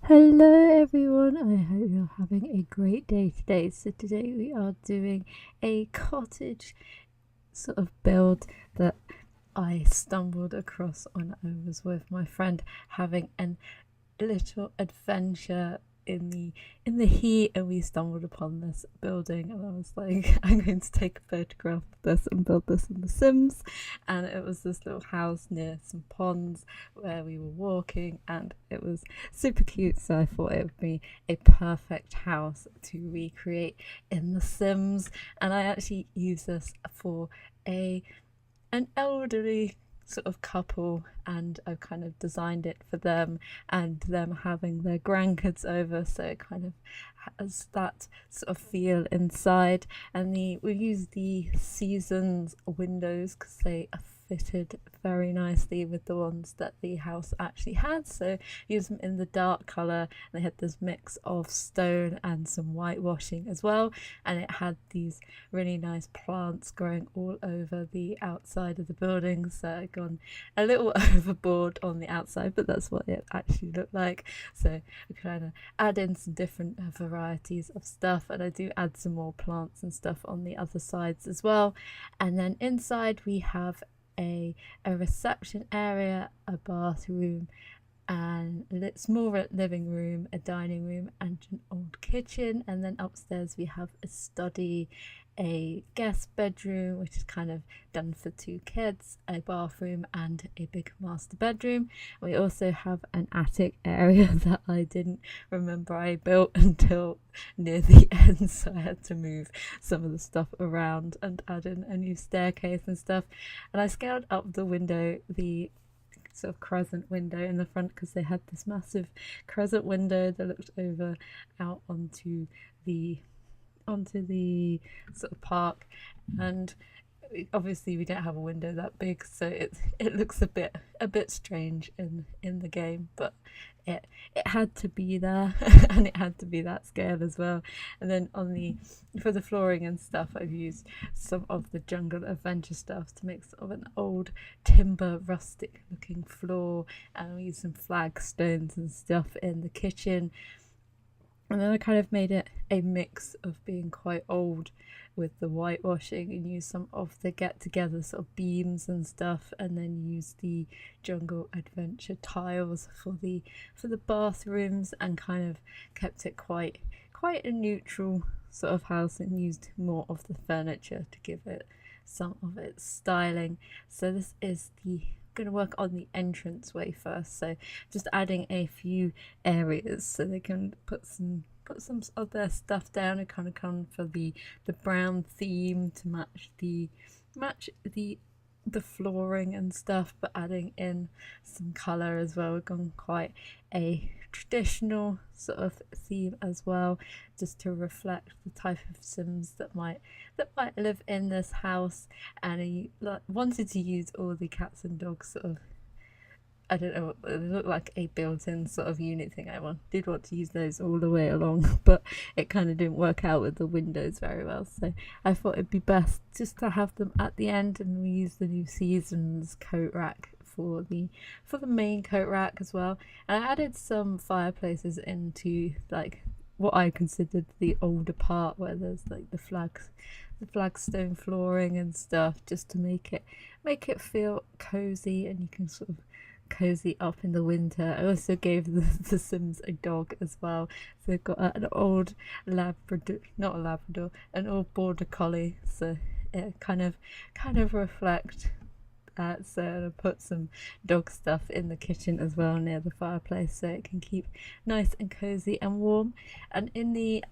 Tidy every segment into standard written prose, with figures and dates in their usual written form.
Hello everyone, I hope you're having a great day today. So today we are doing a cottage sort of build that I stumbled across when I was with my friend having a little adventure in the heat, and we stumbled upon this building and I was like, I'm going to take a photograph of this and build this in The Sims. And it was this little house near some ponds where we were walking, and it was super cute, so I thought it would be a perfect house to recreate in The Sims. And I actually use this for an elderly sort of couple, and I've kind of designed it for them and them having their grandkids over, so it kind of has that sort of feel inside. And we use the seasons windows because they are fitted very nicely with the ones that the house actually had, so use them in the dark color. They had this mix of stone and some whitewashing as well, and it had these really nice plants growing all over the outside of the building, so I'd gone a little overboard on the outside, but that's what it actually looked like. So I kind of add in some different varieties of stuff, and I do add some more plants and stuff on the other sides as well. And then inside we have a reception area, a bathroom, and a small living room, a dining room, and an old kitchen. And then upstairs we have a study, a guest bedroom, which is kind of done for 2 kids, a bathroom, and a big master bedroom. We also have an attic area that I didn't remember I built until near the end, so I had to move some of the stuff around and add in a new staircase and stuff. And I scaled up the window, the sort of crescent window in the front, because they had this massive crescent window that looked over out onto the sort of park. And obviously we don't have a window that big, so it looks a bit strange in the game, but it had to be there and it had to be that scale as well. And then for the flooring and stuff, I've used some of the Jungle Adventure stuff to make sort of an old timber rustic looking floor, and we used some flagstones and stuff in the kitchen. And then I kind of made it a mix of being quite old with the whitewashing, and use some of the get together sort of beams and stuff, and then use the Jungle Adventure tiles for the bathrooms, and kind of kept it quite a neutral sort of house, and used more of the furniture to give it some of its styling. So this is going to work on the entranceway first, so just adding a few areas so they can put some of their stuff down, and kind of come for the brown theme to match the flooring and stuff, but adding in some color as well. We've gone quite a traditional sort of theme as well, just to reflect the type of Sims that might live in this house. And I wanted to use all the cats and dogs sort of, I don't know, it looked like a built-in sort of unit thing. Did want to use those all the way along, but it kind of didn't work out with the windows very well, so I thought it'd be best just to have them at the end. And we used the new seasons coat rack for the main coat rack as well. And I added some fireplaces into like what I considered the older part, where there's like the flagstone flooring and stuff, just to make it feel cozy, and you can sort of cozy up in the winter. I also gave the Sims a dog as well, so they've got an old Labrador, not a Labrador, an old Border Collie, so it kind of reflect that. So I put some dog stuff in the kitchen as well near the fireplace, so it can keep nice and cozy and warm. And in the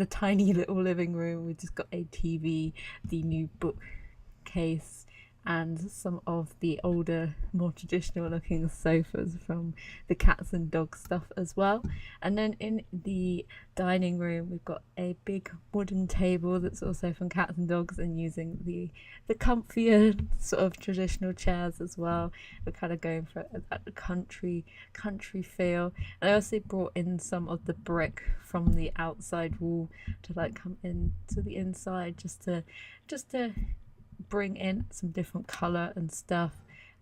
tiny little living room, we just got a TV, the new bookcase, and some of the older, more traditional looking sofas from the cats and dog stuff as well. And then in the dining room, we've got a big wooden table that's also from cats and dogs, and using the comfier sort of traditional chairs as well. We're kind of going for a country feel. And I also brought in some of the brick from the outside wall to like come in to the inside, just to bring in some different color and stuff.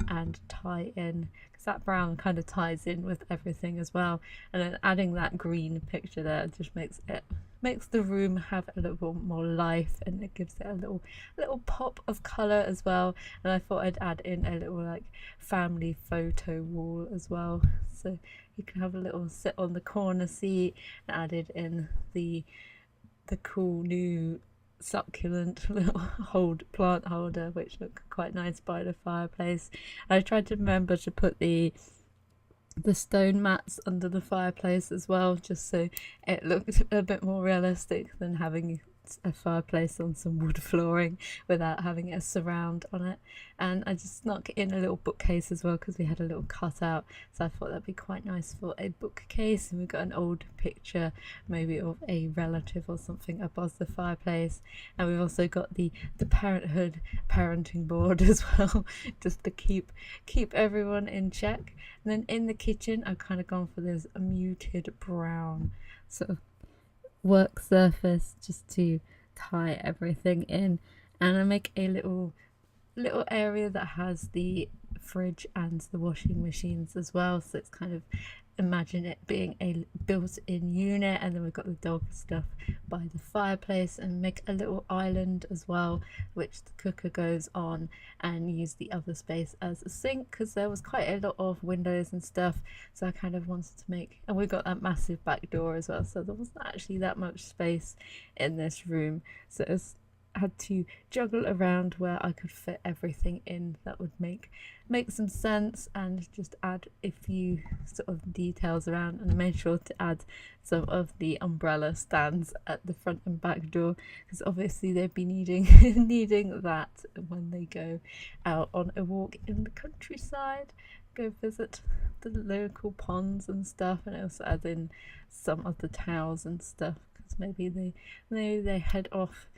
and tie in, because that brown kind of ties in with everything as well. And then adding that green picture there just makes the room have a little more life, and it gives it a little pop of color as well. And I thought I'd add in a little like family photo wall as well, so you can have a little sit on the corner seat, and added in the cool new succulent little plant holder, which looked quite nice by the fireplace. I tried to remember to put the stone mats under the fireplace as well, just so it looked a bit more realistic than having a fireplace on some wood flooring without having a surround on it. And I just snuck in a little bookcase as well, because we had a little cutout, so I thought that'd be quite nice for a bookcase. And we've got an old picture maybe of a relative or something above the fireplace. And we've also got the parenthood parenting board as well, just to keep everyone in check. And then in the kitchen I've kind of gone for this muted brown sort of work surface just to tie everything in. And I make a little area that has the fridge and the washing machines as well, so it's kind of, imagine it being a built-in unit. And then we've got the dog stuff by the fireplace, and make a little island as well, which the cooker goes on, and use the other space as a sink, because there was quite a lot of windows and stuff, so I kind of wanted to make, and we've got that massive back door as well, so there wasn't actually that much space in this room, so it was, had to juggle around where I could fit everything in that would make some sense, and just add a few sort of details around. And I made sure to add some of the umbrella stands at the front and back door, because obviously they'd be needing that when they go out on a walk in the countryside, go visit the local ponds and stuff. And I also add in some of the towels and stuff, because maybe they head off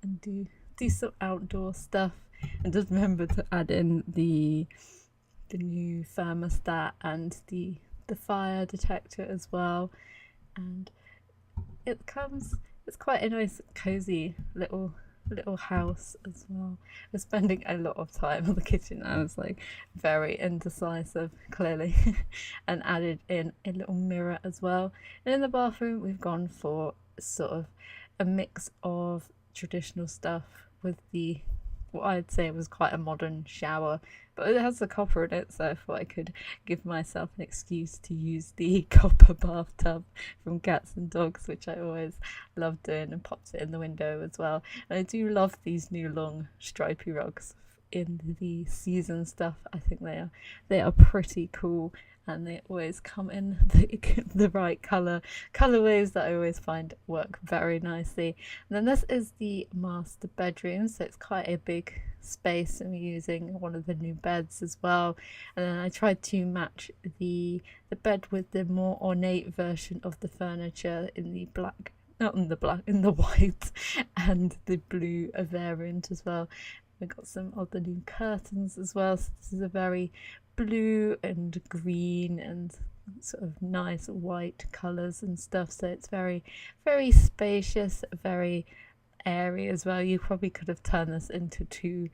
and do some outdoor stuff. And just remember to add in the new thermostat and the fire detector as well. And it's quite a nice cozy little house as well. We're spending a lot of time in the kitchen. I was like very indecisive, clearly. And added in a little mirror as well. And in the bathroom we've gone for sort of a mix of traditional stuff with what I'd say was quite a modern shower, but it has the copper in it, so I thought I could give myself an excuse to use the copper bathtub from Cats and Dogs, which I always love doing, and popped it in the window as well. And I do love these new long stripy rugs in the season stuff. I think they are pretty cool, and they always come in the right colorways that I always find work very nicely. And then this is the master bedroom, so it's quite a big space. I'm using one of the new beds as well, and then I tried to match the bed with the more ornate version of the furniture in the black, not in the black, in the white and the blue variant as well. We got some of the new curtains as well, so this is a very blue and green and sort of nice white colours and stuff, so it's very spacious, very airy as well. You probably could have turned this into two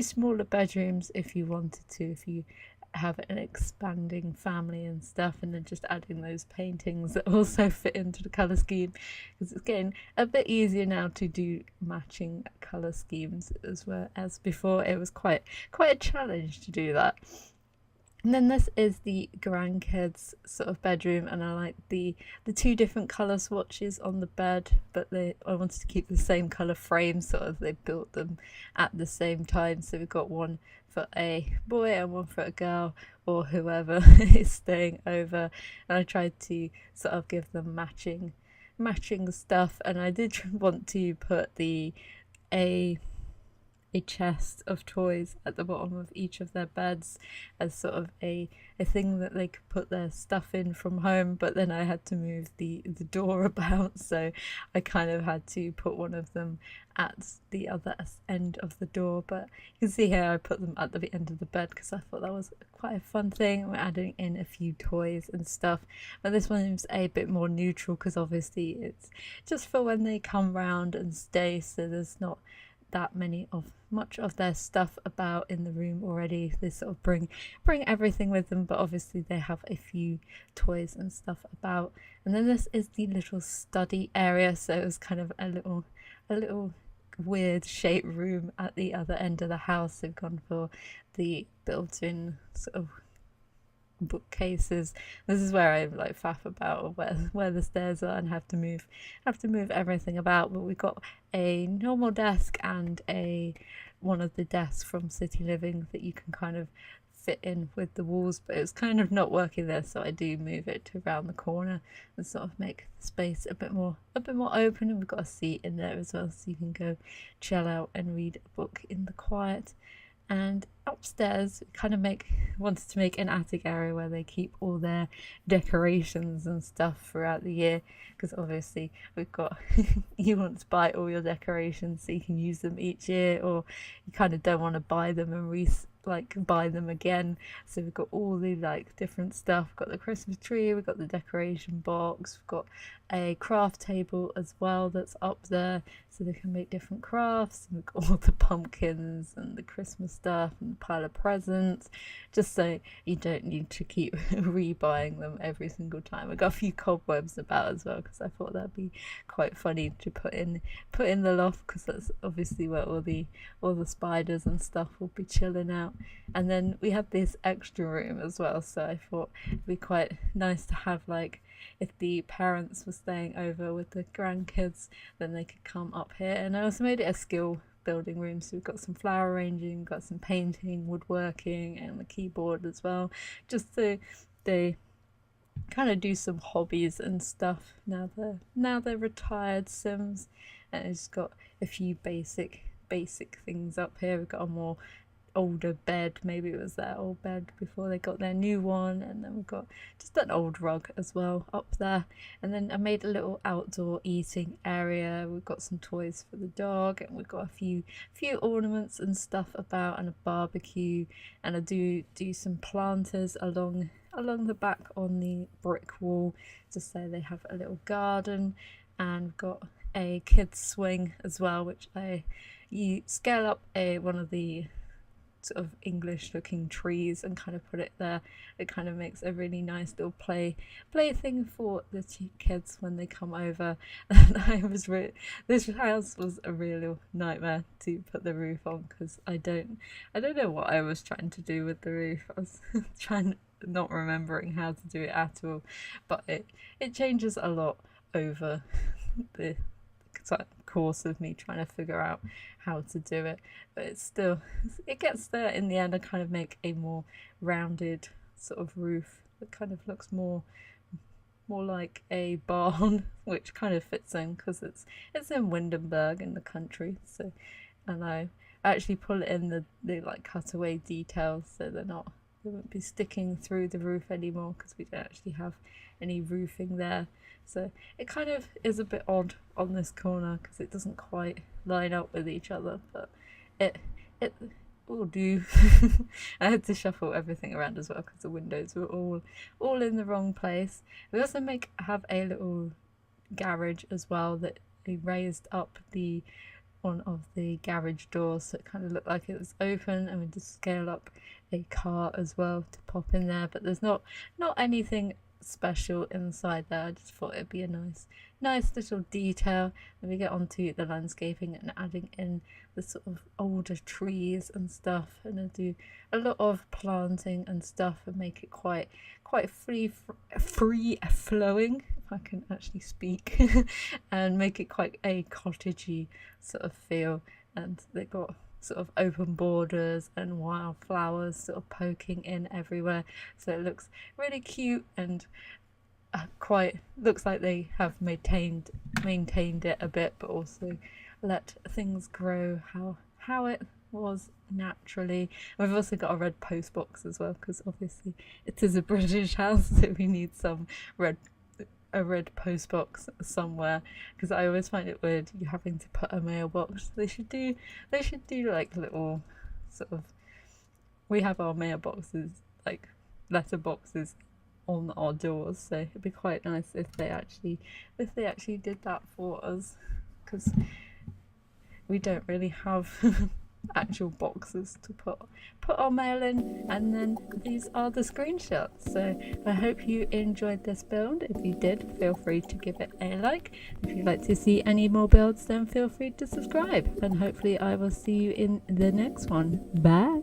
smaller bedrooms if you wanted to, if you have an expanding family and stuff, and then just adding those paintings that also fit into the colour scheme, because it's getting a bit easier now to do matching colour schemes, as before it was quite a challenge to do that. And then this is the grandkids sort of bedroom, and I like the two different colour swatches on the bed, but I wanted to keep the same colour frame, sort of they built them at the same time, so we've got one for a boy and one for a girl, or whoever is staying over. And I tried to sort of give them matching stuff, and I did want to put a chest of toys at the bottom of each of their beds as sort of a thing that they could put their stuff in from home, but then I had to move the door about, so I kind of had to put one of them at the other end of the door. But you can see here I put them at the end of the bed because I thought that was quite a fun thing. We're adding in a few toys and stuff, but this one's a bit more neutral because obviously it's just for when they come round and stay, so there's not that much of their stuff about in the room already. They sort of bring everything with them, but obviously they have a few toys and stuff about. And then this is the little study area, so it was kind of a little weird shaped room at the other end of the house. They've gone for the built-in sort of bookcases. This is where I like faff about where the stairs are and have to move everything about. But we've got a normal desk and one of the desks from City Living that you can kind of fit in with the walls, but it's kind of not working there, so I do move it to around the corner and sort of make the space a bit more open. And we've got a seat in there as well, so you can go chill out and read a book in the quiet. And upstairs kind of wanted to make an attic area where they keep all their decorations and stuff throughout the year, because obviously we've got you want to buy all your decorations so you can use them each year, or you kind of don't want to buy them and buy them again. So we've got all the like different stuff. We've got the Christmas tree, we've got the decoration box, we've got a craft table as well that's up there, so they can make different crafts. And we've got all the pumpkins and the Christmas stuff and the pile of presents, just so you don't need to keep rebuying them every single time. I got a few cobwebs about as well, because I thought that'd be quite funny to put in the loft, because that's obviously where all the spiders and stuff will be chilling out. And then we have this extra room as well, so I thought it'd be quite nice to have, like, if the parents were staying over with the grandkids, then they could come up here. And I also made it a skill building room, so we've got some flower arranging, got some painting, woodworking, and the keyboard as well, just so they kind of do some hobbies and stuff now they're retired Sims. And it's got a few basic things up here. We've got a more older bed, maybe it was their old bed before they got their new one, and then we've got just an old rug as well up there. And then I made a little outdoor eating area. We've got some toys for the dog, and we've got a few ornaments and stuff about, and a barbecue. And I do some planters along the back on the brick wall, just so they have a little garden. And we've got a kids swing as well, which you scale up one of the sort of English looking trees and kind of put it there. It kind of makes a really nice little play thing for the kids when they come over. And this house was a real nightmare to put the roof on, because I don't know what I was trying to do with the roof. I was not remembering how to do it at all, but it changes a lot over the course of me trying to figure out how to do it, but it gets there in the end. I kind of make a more rounded sort of roof that kind of looks more like a barn, which kind of fits in because it's in Windenburg in the country. So, and I actually pull it in the like cutaway details, so they won't be sticking through the roof anymore, because we don't actually have any roofing there. So it kind of is a bit odd on this corner because it doesn't quite line up with each other, but it will do. I had to shuffle everything around as well because the windows were all in the wrong place. We also have a little garage as well that we raised up one of the garage doors, so it kind of looked like it was open, and we just scale up a car as well to pop in there. But there's not anything special inside there. I just thought it'd be a nice little detail. Then we get onto the landscaping and adding in the sort of older trees and stuff, and I do a lot of planting and stuff and make it quite free flowing, if I can actually speak, and make it quite a cottagey sort of feel. And they've got sort of open borders and wildflowers sort of poking in everywhere, so it looks really cute, and looks like they have maintained it a bit, but also let things grow how it was naturally. And we've also got a red post box as well, because obviously it is a British house, so we need a red post box somewhere, because I always find it weird you having to put a mailbox. They should do like little sort of, we have our mailboxes, like letter boxes on our doors, so it'd be quite nice if they actually did that for us, because we don't really have actual boxes to put our mail in, and then these are the screenshots. So I hope you enjoyed this build. If you did, feel free to give it a like. If you'd like to see any more builds, then feel free to subscribe, and hopefully I will see you in the next one. Bye.